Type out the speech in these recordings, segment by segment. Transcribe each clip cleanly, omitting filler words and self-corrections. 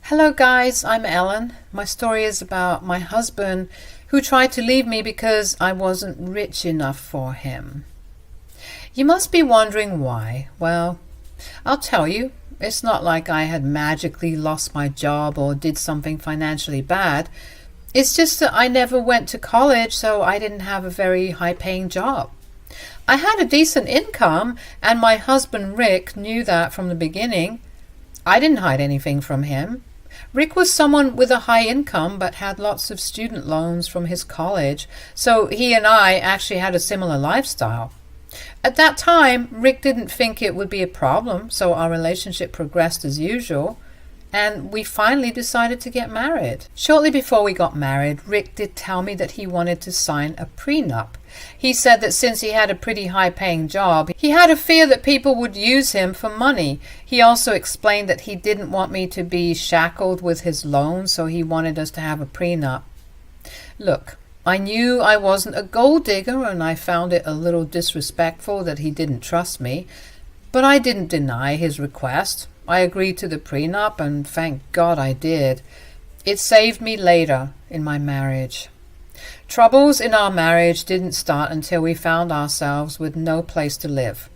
Hello guys, I'm Ellen. My story is about my husband who tried to leave me because I wasn't rich enough for him. You must be wondering why. Well, I'll tell you. It's not like I had magically lost my job or did something financially bad. It's just that I never went to college, so I didn't have a very high-paying job. I had a decent income, and my husband Rick knew that from the beginning. I didn't hide anything from him. Rick was someone with a high income but had lots of student loans from his college, so he and I actually had a similar lifestyle. At that time, Rick didn't think it would be a problem, so our relationship progressed as usual, and we finally decided to get married. Shortly before we got married, Rick did tell me that he wanted to sign a prenup. He said that since he had a pretty high-paying job, he had a fear that people would use him for money. He also explained that he didn't want me to be shackled with his loan, so he wanted us to have a prenup. Look, I knew I wasn't a gold digger, and I found it a little disrespectful that he didn't trust me, but I didn't deny his request. I agreed to the prenup, and thank God I did. It saved me later in my marriage. Troubles in our marriage didn't start until we found ourselves with no place to live.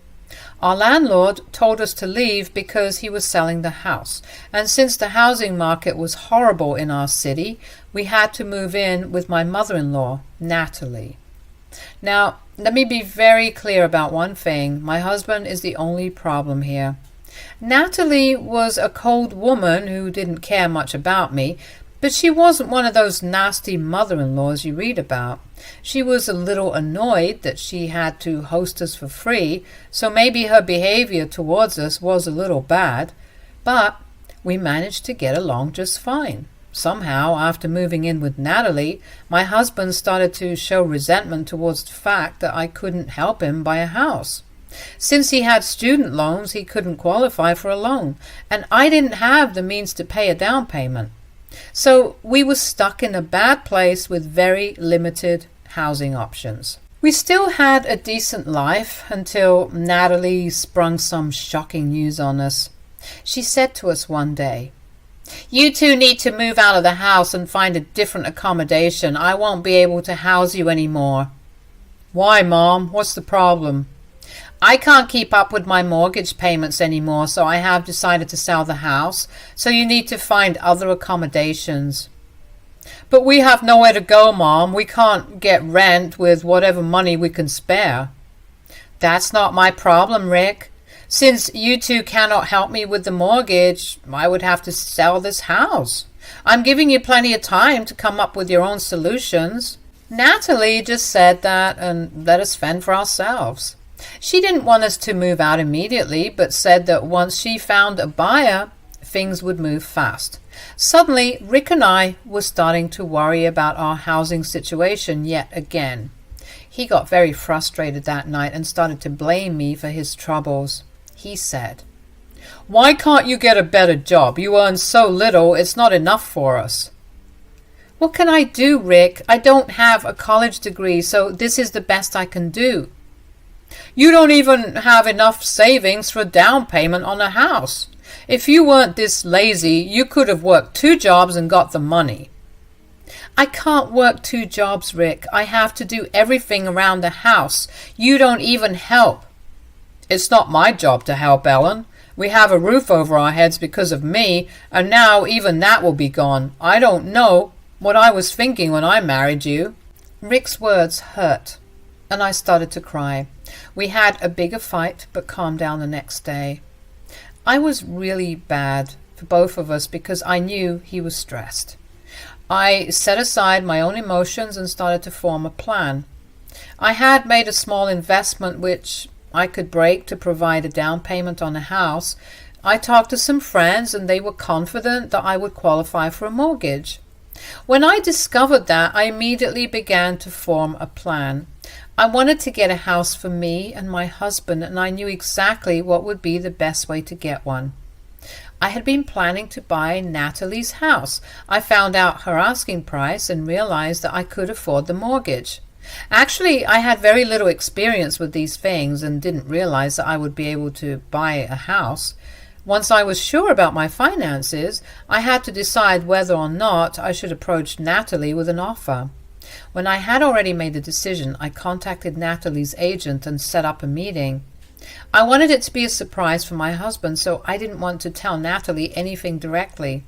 Our landlord told us to leave because he was selling the house, and since the housing market was horrible in our city, we had to move in with my mother-in-law, Natalie. Now, let me be very clear about one thing. My husband is the only problem here. Natalie was a cold woman who didn't care much about me, but she wasn't one of those nasty mother-in-laws you read about. She was a little annoyed that she had to host us for free, so maybe her behavior towards us was a little bad, but we managed to get along just fine. Somehow, after moving in with Natalie, my husband started to show resentment towards the fact that I couldn't help him buy a house. Since he had student loans, he couldn't qualify for a loan, and I didn't have the means to pay a down payment. So we were stuck in a bad place with very limited housing options. We still had a decent life until Natalie sprung some shocking news on us. She said to us one day, "You two need to move out of the house and find a different accommodation. I won't be able to house you anymore." "Why, Mom? What's the problem?" "I can't keep up with my mortgage payments anymore, so I have decided to sell the house. So you need to find other accommodations." "But we have nowhere to go, Mom. We can't get rent with whatever money we can spare." "That's not my problem, Rick. Since you two cannot help me with the mortgage, I would have to sell this house. I'm giving you plenty of time to come up with your own solutions." Natalie just said that and let us fend for ourselves. She didn't want us to move out immediately, but said that once she found a buyer, things would move fast. Suddenly, Rick and I were starting to worry about our housing situation yet again. He got very frustrated that night and started to blame me for his troubles. He said, "Why can't you get a better job? You earn so little, it's not enough for us." "What can I do, Rick? I don't have a college degree, so this is the best I can do." "You don't even have enough savings for a down payment on a house. If you weren't this lazy, you could have worked 2 jobs and got the money." "I can't work 2 jobs, Rick. I have to do everything around the house. You don't even help." "It's not my job to help, Ellen. We have a roof over our heads because of me, and now even that will be gone. I don't know what I was thinking when I married you." Rick's words hurt, and I started to cry. We had a bigger fight, but calmed down the next day. I was really bad for both of us because I knew he was stressed. I set aside my own emotions and started to form a plan. I had made a small investment which I could break to provide a down payment on a house. I talked to some friends and they were confident that I would qualify for a mortgage. When I discovered that, I immediately began to form a plan. I wanted to get a house for me and my husband, and I knew exactly what would be the best way to get one. I had been planning to buy Natalie's house. I found out her asking price and realized that I could afford the mortgage. Actually, I had very little experience with these things and didn't realize that I would be able to buy a house. Once I was sure about my finances, I had to decide whether or not I should approach Natalie with an offer. When I had already made the decision, I contacted Natalie's agent and set up a meeting. I wanted it to be a surprise for my husband, so I didn't want to tell Natalie anything directly.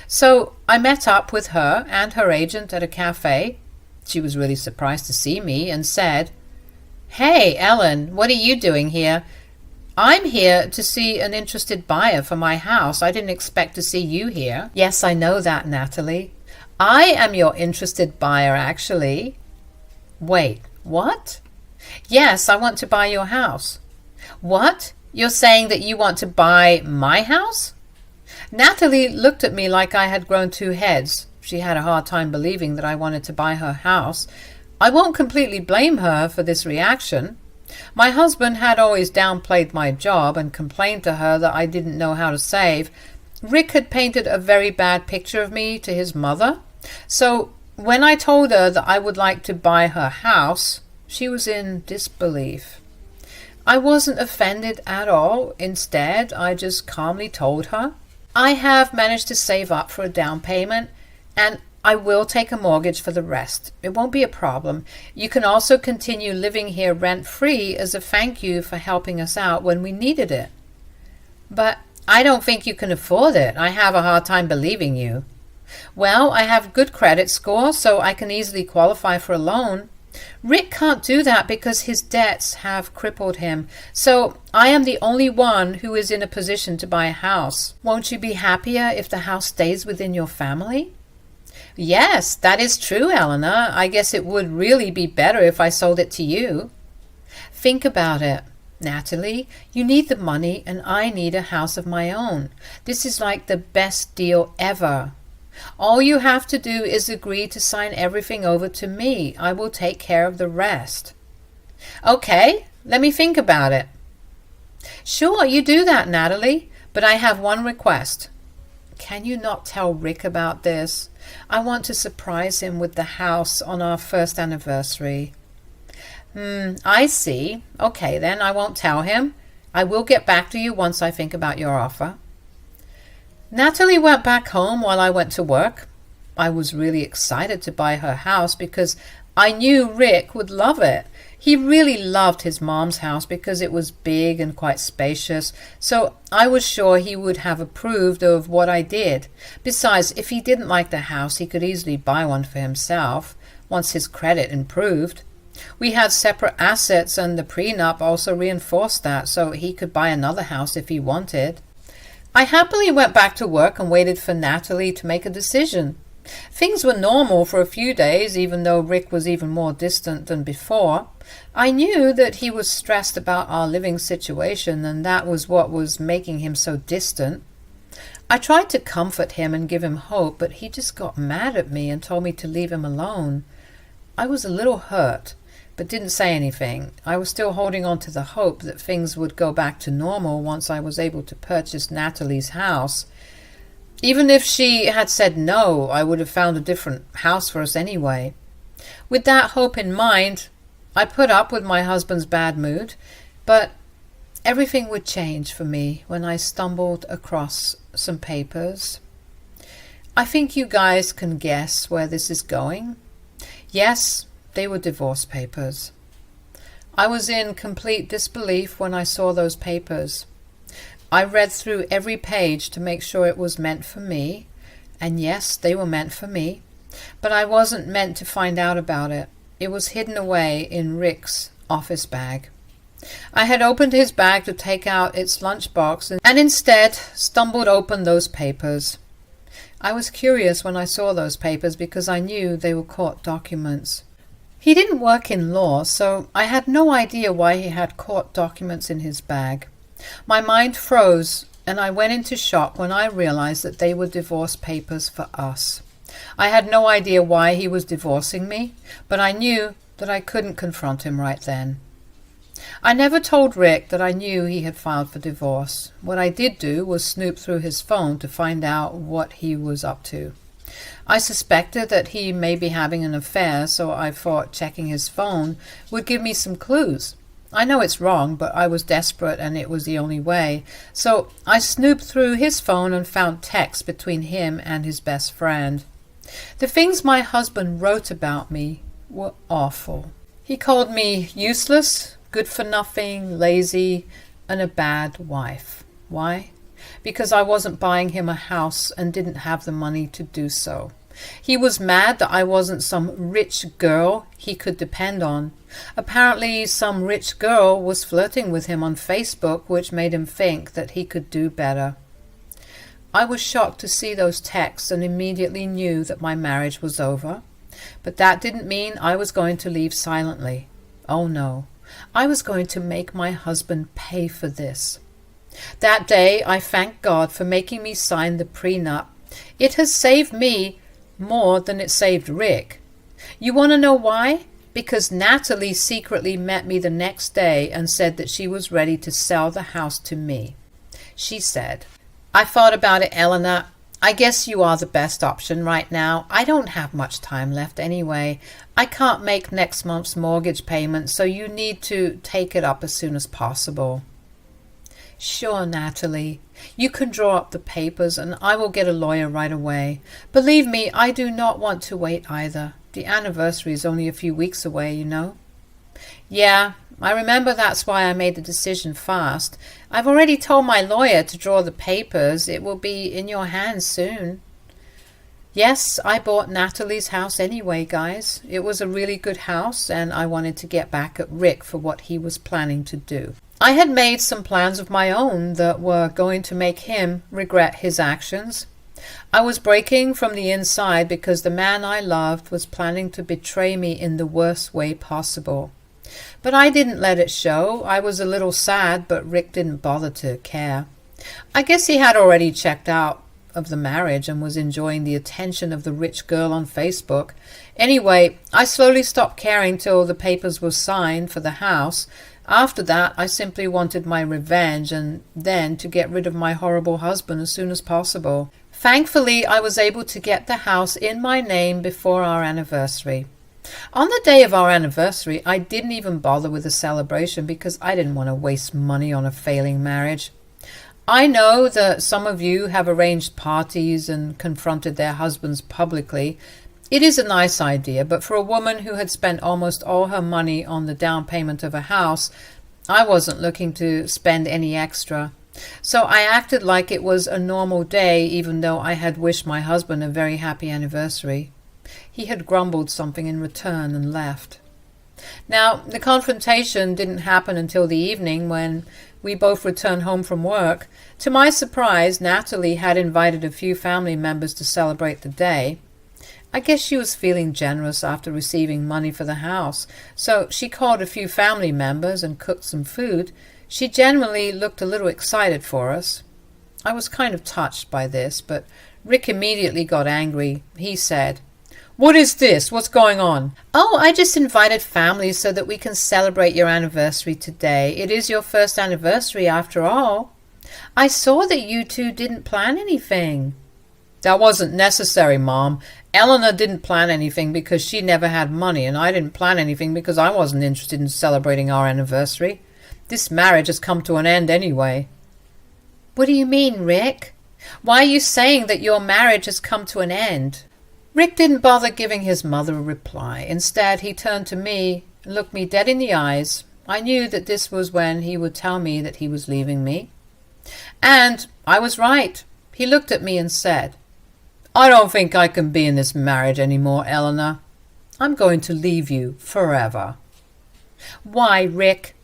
So I met up with her and her agent at a cafe. She was really surprised to see me and said, "Hey, Ellen, what are you doing here? I'm here to see an interested buyer for my house. I didn't expect to see you here." "Yes, I know that, Natalie. I am your interested buyer, actually." "Wait, what?" "Yes, I want to buy your house." "What? You're saying that you want to buy my house?" Natalie looked at me like I had grown two heads. She had a hard time believing that I wanted to buy her house. I won't completely blame her for this reaction. My husband had always downplayed my job and complained to her that I didn't know how to save. Rick had painted a very bad picture of me to his mother. So when I told her that I would like to buy her house, she was in disbelief. I wasn't offended at all. Instead, I just calmly told her, "I have managed to save up for a down payment, and I will take a mortgage for the rest. It won't be a problem. You can also continue living here rent-free as a thank you for helping us out when we needed it." "But I don't think you can afford it. I have a hard time believing you." "Well, I have good credit score, so I can easily qualify for a loan. Rick can't do that because his debts have crippled him, so I am the only one who is in a position to buy a house. Won't you be happier if the house stays within your family?" "Yes, that is true, Eleanor. I guess it would really be better if I sold it to you." "Think about it, Natalie. You need the money and I need a house of my own. This is like the best deal ever. All you have to do is agree to sign everything over to me. I will take care of the rest." "Okay, let me think about it." "Sure, you do that, Natalie, but I have one request." "Can you not tell Rick about this? I want to surprise him with the house on our first anniversary." I see. Okay, then I won't tell him. I will get back to you once I think about your offer." Natalie went back home while I went to work. I was really excited to buy her house because I knew Rick would love it. He really loved his mom's house because it was big and quite spacious, so I was sure he would have approved of what I did. Besides, if he didn't like the house, he could easily buy one for himself once his credit improved. We had separate assets, and the prenup also reinforced that, so he could buy another house if he wanted. I happily went back to work and waited for Natalie to make a decision. Things were normal for a few days, even though Rick was even more distant than before. I knew that he was stressed about our living situation, and that was what was making him so distant. I tried to comfort him and give him hope, but he just got mad at me and told me to leave him alone. I was a little hurt, but didn't say anything. I was still holding on to the hope that things would go back to normal once I was able to purchase Natalie's house. Even if she had said no, I would have found a different house for us anyway. With that hope in mind, I put up with my husband's bad mood, but everything would change for me when I stumbled across some papers. I think you guys can guess where this is going. Yes, they were divorce papers. I was in complete disbelief when I saw those papers. I read through every page to make sure it was meant for me, and yes, they were meant for me, but I wasn't meant to find out about it. It was hidden away in Rick's office bag. I had opened his bag to take out its lunchbox and instead stumbled open those papers. I was curious when I saw those papers because I knew they were court documents. He didn't work in law, so I had no idea why he had court documents in his bag. My mind froze, and I went into shock when I realized that they were divorce papers for us. I had no idea why he was divorcing me, but I knew that I couldn't confront him right then. I never told Rick that I knew he had filed for divorce. What I did do was snoop through his phone to find out what he was up to. I suspected that he may be having an affair, so I thought checking his phone would give me some clues. I know it's wrong, but I was desperate and it was the only way. So I snooped through his phone and found texts between him and his best friend. The things my husband wrote about me were awful. He called me useless, good for nothing, lazy, and a bad wife. Why? Because I wasn't buying him a house and didn't have the money to do so. He was mad that I wasn't some rich girl he could depend on. Apparently some rich girl was flirting with him on Facebook, which made him think that he could do better. I was shocked to see those texts and immediately knew that my marriage was over. But that didn't mean I was going to leave silently. Oh no, I was going to make my husband pay for this. That day I thanked God for making me sign the prenup. It has saved me more than it saved Rick. You want to know why? Because Natalie secretly met me the next day and said that she was ready to sell the house to me. She said, "I thought about it, Eleanor. I guess you are the best option right now. I don't have much time left anyway. I can't make next month's mortgage payment, so you need to take it up as soon as possible." "Sure, Natalie. You can draw up the papers and I will get a lawyer right away. Believe me, I do not want to wait either. The anniversary is only a few weeks away, you know." "Yeah, I remember that's why I made the decision fast. I've already told my lawyer to draw the papers. It will be in your hands soon." Yes, I bought Natalie's house anyway, guys. It was a really good house and I wanted to get back at Rick for what he was planning to do. I had made some plans of my own that were going to make him regret his actions. I was breaking from the inside because the man I loved was planning to betray me in the worst way possible. But I didn't let it show. I was a little sad, but Rick didn't bother to care. I guess he had already checked out of the marriage and was enjoying the attention of the rich girl on Facebook. Anyway, I slowly stopped caring till the papers were signed for the house. After that, I simply wanted my revenge and then to get rid of my horrible husband as soon as possible. Thankfully, I was able to get the house in my name before our anniversary. On the day of our anniversary, I didn't even bother with a celebration because I didn't want to waste money on a failing marriage. I know that some of you have arranged parties and confronted their husbands publicly. It is a nice idea, but for a woman who had spent almost all her money on the down payment of a house, I wasn't looking to spend any extra. So I acted like it was a normal day, even though I had wished my husband a very happy anniversary. He had grumbled something in return and left. Now, the confrontation didn't happen until the evening when we both returned home from work. To my surprise, Natalie had invited a few family members to celebrate the day. I guess she was feeling generous after receiving money for the house, so she called a few family members and cooked some food. She generally looked a little excited for us. I was kind of touched by this, but Rick immediately got angry. He said, "What is this? What's going on?" "Oh, I just invited family so that we can celebrate your anniversary today. It is your first anniversary after all. I saw that you two didn't plan anything." "That wasn't necessary, Mom. Eleanor didn't plan anything because she never had money, and I didn't plan anything because I wasn't interested in celebrating our anniversary. This marriage has come to an end anyway." "What do you mean, Rick? Why are you saying that your marriage has come to an end?" Rick didn't bother giving his mother a reply. Instead, he turned to me and looked me dead in the eyes. I knew that this was when he would tell me that he was leaving me. And I was right. He looked at me and said, "I don't think I can be in this marriage anymore, Eleanor. I'm going to leave you forever." "Why, Rick?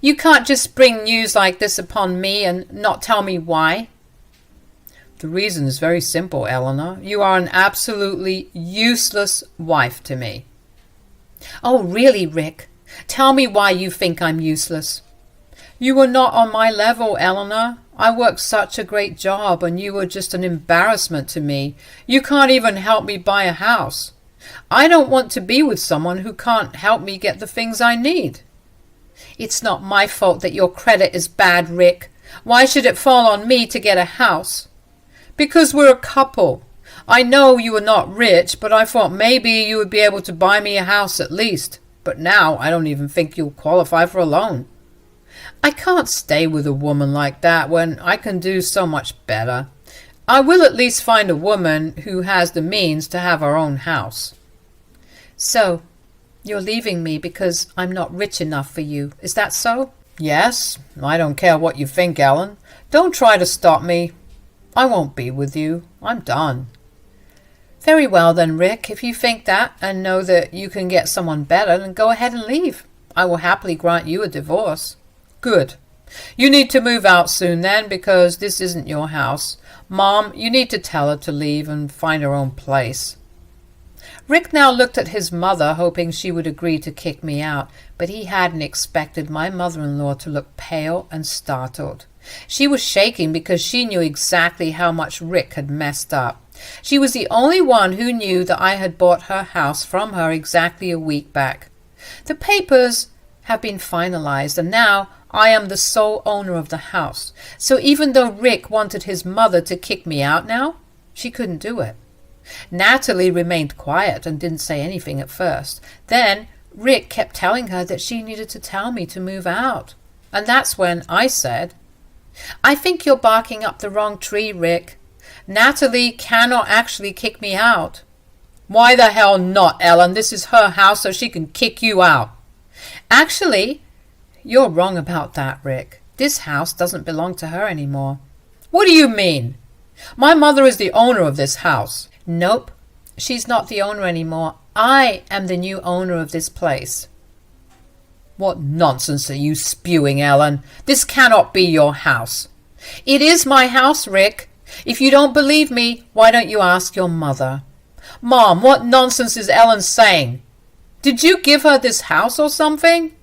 You can't just spring news like this upon me and not tell me why." "The reason is very simple, Eleanor. You are an absolutely useless wife to me." "Oh, really, Rick? Tell me why you think I'm useless." "You were not on my level, Eleanor. I worked such a great job and you were just an embarrassment to me. You can't even help me buy a house. I don't want to be with someone who can't help me get the things I need." "It's not my fault that your credit is bad, Rick. Why should it fall on me to get a house?" "Because we're a couple. I know you are not rich, but I thought maybe you would be able to buy me a house at least." but now I don't even think you'll qualify for a loan. I can't stay with a woman like that when I can do so much better. I will at least find a woman who has the means to have her own house. So, you're leaving me because I'm not rich enough for you, is that so? Yes, I don't care what you think, Ellen. Don't try to stop me. I won't be with you. I'm done. Very well then, Rick. If you think that and know that you can get someone better, then go ahead and leave. I will happily grant you a divorce. Good. You need to move out soon then, because this isn't your house. Mom, you need to tell her to leave and find her own place. Rick now looked at his mother, hoping she would agree to kick me out, but he hadn't expected my mother-in-law to look pale and startled. She was shaking because she knew exactly how much Rick had messed up. She was the only one who knew that I had bought her house from her exactly a week back. The papers have been finalized, and now I am the sole owner of the house. So even though Rick wanted his mother to kick me out now, she couldn't do it. Natalie remained quiet and didn't say anything at first. Then Rick kept telling her that she needed to tell me to move out. And that's when I said, I think you're barking up the wrong tree, Rick. Natalie cannot actually kick me out. Why the hell not, Ellen? This is her house, so she can kick you out. Actually, you're wrong about that, Rick. This house doesn't belong to her anymore. What do you mean? My mother is the owner of this house. Nope, she's not the owner anymore. I am the new owner of this place. What nonsense are you spewing, Ellen? This cannot be your house. It is my house, Rick. If you don't believe me, why don't you ask your mother? Mom, what nonsense is Ellen saying? Did you give her this house or something?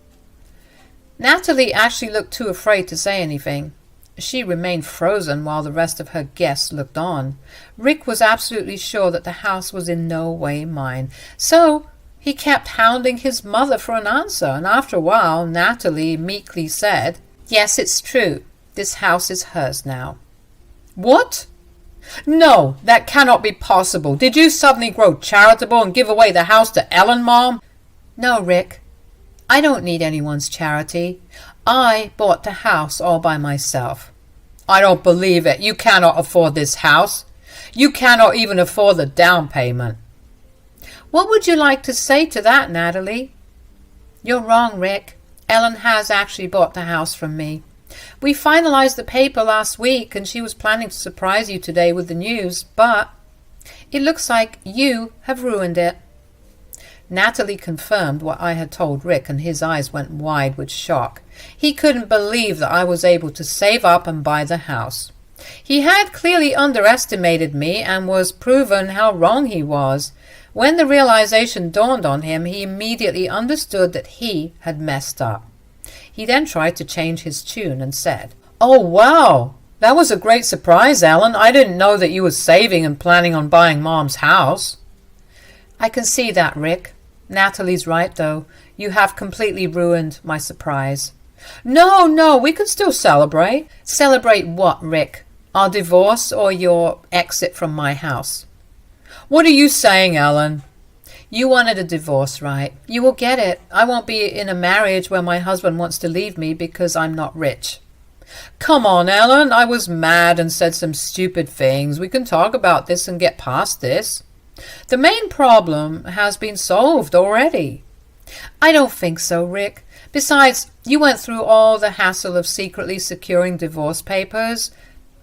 Natalie actually looked too afraid to say anything. She remained frozen while the rest of her guests looked on. Rick was absolutely sure that the house was in no way mine, so he kept hounding his mother for an answer, and after a while Natalie meekly said, Yes, it's true. This house is hers now. What? No, that cannot be possible. Did you suddenly grow charitable and give away the house to Ellen, Mom? No, Rick. I don't need anyone's charity. I bought the house all by myself. I don't believe it. You cannot afford this house. You cannot even afford the down payment. What would you like to say to that, Natalie? You're wrong, Rick. Ellen has actually bought the house from me. We finalized the paper last week, and she was planning to surprise you today with the news, but it looks like you have ruined it. Natalie confirmed what I had told Rick, and his eyes went wide with shock. He couldn't believe that I was able to save up and buy the house. He had clearly underestimated me and was proven how wrong he was. When the realization dawned on him, he immediately understood that he had messed up. He then tried to change his tune and said, Oh, wow! That was a great surprise, Ellen. I didn't know that you were saving and planning on buying Mom's house. I can see that, Rick. Natalie's right, though. You have completely ruined my surprise. No, we can still celebrate. Celebrate what, Rick? Our divorce or your exit from my house? What are you saying, Ellen? You wanted a divorce, right? You will get it. I won't be in a marriage where my husband wants to leave me because I'm not rich. Come on, Ellen. I was mad and said some stupid things. We can talk about this and get past this. The main problem has been solved already. I don't think so, Rick. Besides, you went through all the hassle of secretly securing divorce papers.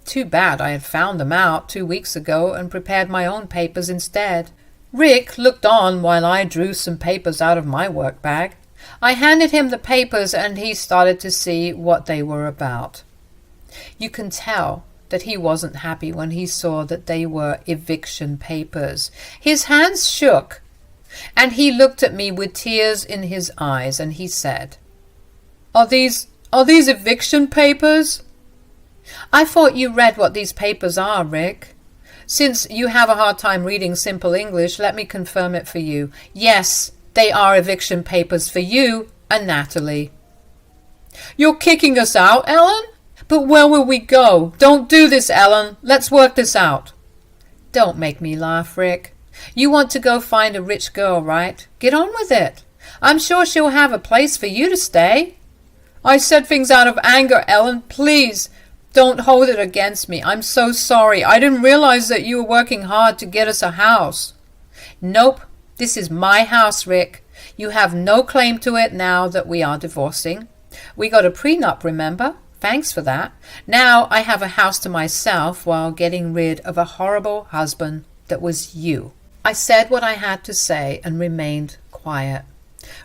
Too bad I had found them out 2 weeks ago and prepared my own papers instead. Rick looked on while I drew some papers out of my work bag. I handed him the papers and he started to see what they were about. You can tell that he wasn't happy when he saw that they were eviction papers. His hands shook, and he looked at me with tears in his eyes, and he said, Are these eviction papers? I thought you read what these papers are, Rick. Since you have a hard time reading simple English, let me confirm it for you. Yes, they are eviction papers for you and Natalie. You're kicking us out, Ellen? But where will we go? Don't do this, Ellen. Let's work this out. Don't make me laugh, Rick. You want to go find a rich girl, right? Get on with it. I'm sure she'll have a place for you to stay. I said things out of anger, Ellen. Please, don't hold it against me. I'm so sorry. I didn't realize that you were working hard to get us a house. Nope, this is my house, Rick. You have no claim to it now that we are divorcing. We got a prenup, remember? Thanks for that. Now I have a house to myself while getting rid of a horrible husband that was you. I said what I had to say and remained quiet.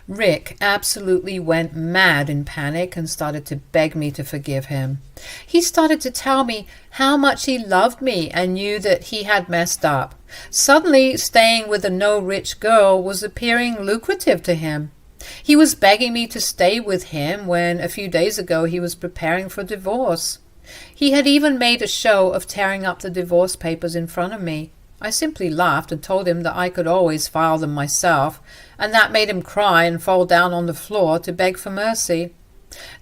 Rick absolutely went mad in panic and started to beg me to forgive him. He started to tell me how much he loved me and knew that he had messed up. Suddenly, staying with a no-rich girl was appearing lucrative to him. He was begging me to stay with him when a few days ago he was preparing for divorce. He had even made a show of tearing up the divorce papers in front of me. I simply laughed and told him that I could always file them myself, and that made him cry and fall down on the floor to beg for mercy.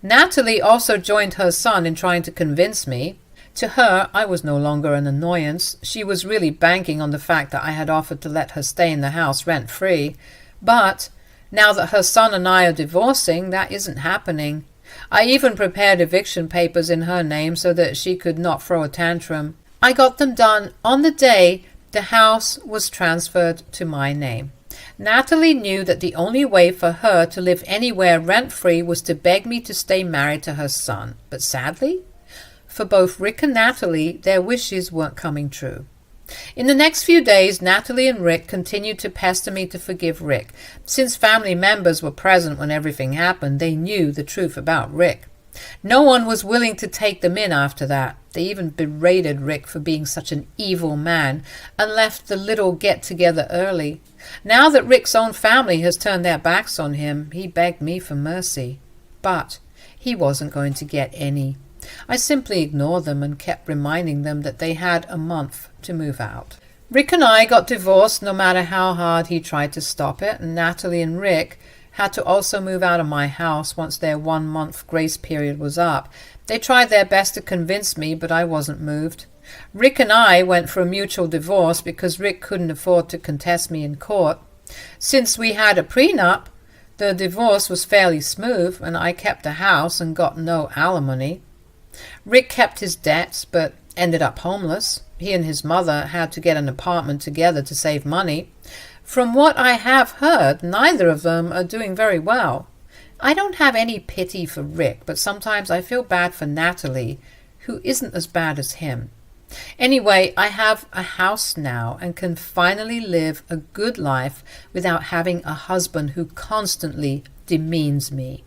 Natalie also joined her son in trying to convince me. To her, I was no longer an annoyance. She was really banking on the fact that I had offered to let her stay in the house rent-free. But now that her son and I are divorcing, that isn't happening. I even prepared eviction papers in her name so that she could not throw a tantrum. I got them done on the day the house was transferred to my name. Natalie knew that the only way for her to live anywhere rent-free was to beg me to stay married to her son. But sadly, for both Rick and Natalie, their wishes weren't coming true. In the next few days, Natalie and Rick continued to pester me to forgive Rick. Since family members were present when everything happened, they knew the truth about Rick. No one was willing to take them in after that. They even berated Rick for being such an evil man and left the little get-together early. Now that Rick's own family has turned their backs on him, he begged me for mercy. But he wasn't going to get any. I simply ignored them and kept reminding them that they had a month to move out. Rick and I got divorced no matter how hard he tried to stop it, and Natalie and Rick had to also move out of my house once their 1-month grace period was up. They tried their best to convince me, but I wasn't moved. Rick and I went for a mutual divorce because Rick couldn't afford to contest me in court. Since we had a prenup, the divorce was fairly smooth, and I kept the house and got no alimony. Rick kept his debts, but ended up homeless. He and his mother had to get an apartment together to save money. From what I have heard, neither of them are doing very well. I don't have any pity for Rick, but sometimes I feel bad for Natalie, who isn't as bad as him. Anyway, I have a house now and can finally live a good life without having a husband who constantly demeans me.